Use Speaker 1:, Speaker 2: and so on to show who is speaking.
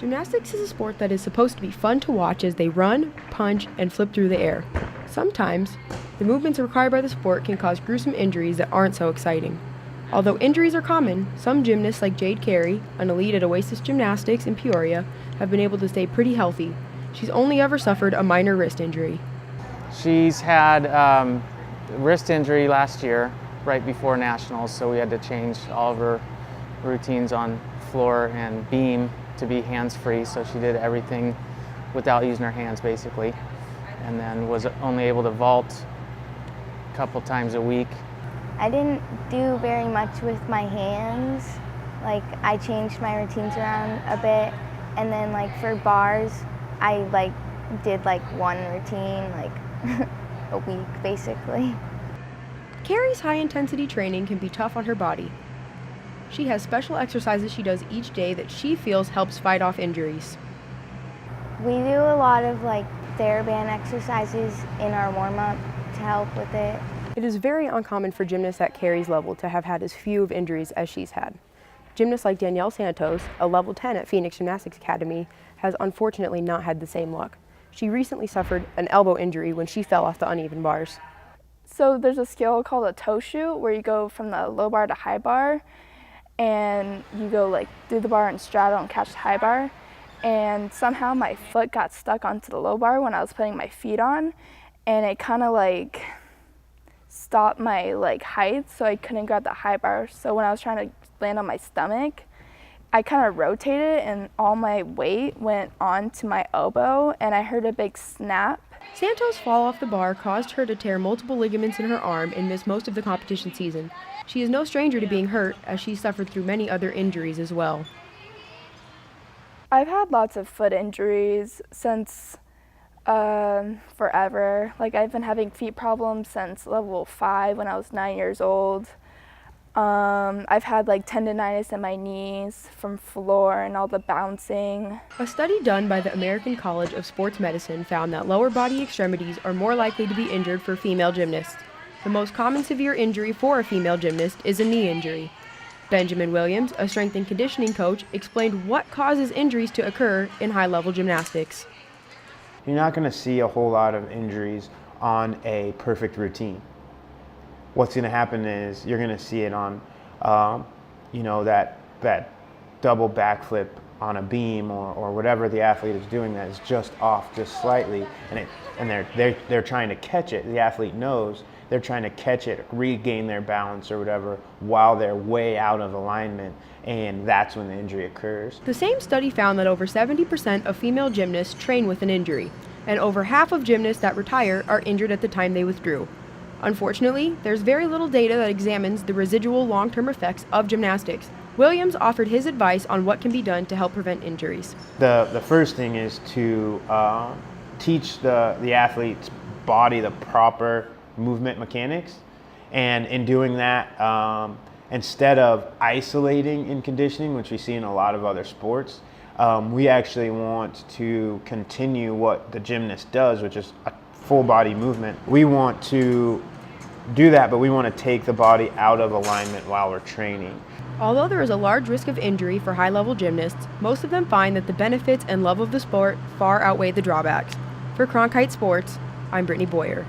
Speaker 1: Gymnastics is a sport that is supposed to be fun to watch as they run, punch, and flip through the air. Sometimes, the movements required by the sport can cause gruesome injuries that aren't so exciting. Although injuries are common, some gymnasts like Jade Carey, an elite at Oasis Gymnastics in Peoria, have been able to stay pretty healthy. She's only ever suffered a minor wrist injury.
Speaker 2: She's had wrist injury last year, right before nationals, so we had to change all of her routines on floor and beam to be hands-free, so she did everything without using her hands basically, and then was only able to vault a couple times a week.
Speaker 3: I didn't do very much with my hands. Like, I changed my routines around a bit, and then like for bars, I did one routine a week basically.
Speaker 1: Carey's high-intensity training can be tough on her body. She has special exercises she does each day that she feels helps fight off injuries.
Speaker 3: We do a lot of TheraBand exercises in our warm-up to help with it.
Speaker 1: It is very uncommon for gymnasts at Carey's level to have had as few of injuries as she's had. Gymnasts like Danielle Santos, a level 10 at Phoenix Gymnastics Academy, has unfortunately not had the same luck. She recently suffered an elbow injury when she fell off the uneven bars.
Speaker 4: So there's a skill called a toe shoot where you go from the low bar to high bar, and you go through the bar and straddle and catch the high bar. And somehow my foot got stuck onto the low bar when I was putting my feet on, and it kind of stopped my height, so I couldn't grab the high bar. So when I was trying to land on my stomach, I kind of rotated and all my weight went onto my elbow and I heard a big snap.
Speaker 1: Santos' fall off the bar caused her to tear multiple ligaments in her arm and miss most of the competition season. She is no stranger to being hurt, as she suffered through many other injuries as well.
Speaker 4: I've had lots of foot injuries since forever. I've been having feet problems since level 5 when I was 9 years old. I've had tendonitis in my knees from floor and all the bouncing.
Speaker 1: A study done by the American College of Sports Medicine found that lower body extremities are more likely to be injured for female gymnasts. The most common severe injury for a female gymnast is a knee injury. Benjamin Williams, a strength and conditioning coach, explained what causes injuries to occur in high-level gymnastics.
Speaker 5: You're not going to see a whole lot of injuries on a perfect routine. What's going to happen is you're going to see it on, that double backflip on a beam or whatever the athlete is doing that is just off just slightly, and they're trying to catch it. The athlete knows they're trying to catch it, regain their balance or whatever while they're way out of alignment, and that's when the injury occurs.
Speaker 1: The same study found that over 70% of female gymnasts train with an injury, and over half of gymnasts that retire are injured at the time they withdrew. Unfortunately, there's very little data that examines the residual long-term effects of gymnastics. Williams offered his advice on what can be done to help prevent injuries.
Speaker 5: The first thing is to teach the athlete's body the proper movement mechanics, and in doing that, instead of isolating in conditioning, which we see in a lot of other sports, we actually want to continue what the gymnast does, which is a full body movement. We want to do that, but we want to take the body out of alignment while we're training.
Speaker 1: Although there is a large risk of injury for high-level gymnasts, most of them find that the benefits and love of the sport far outweigh the drawbacks. For Cronkite Sports, I'm Brittany Boyer.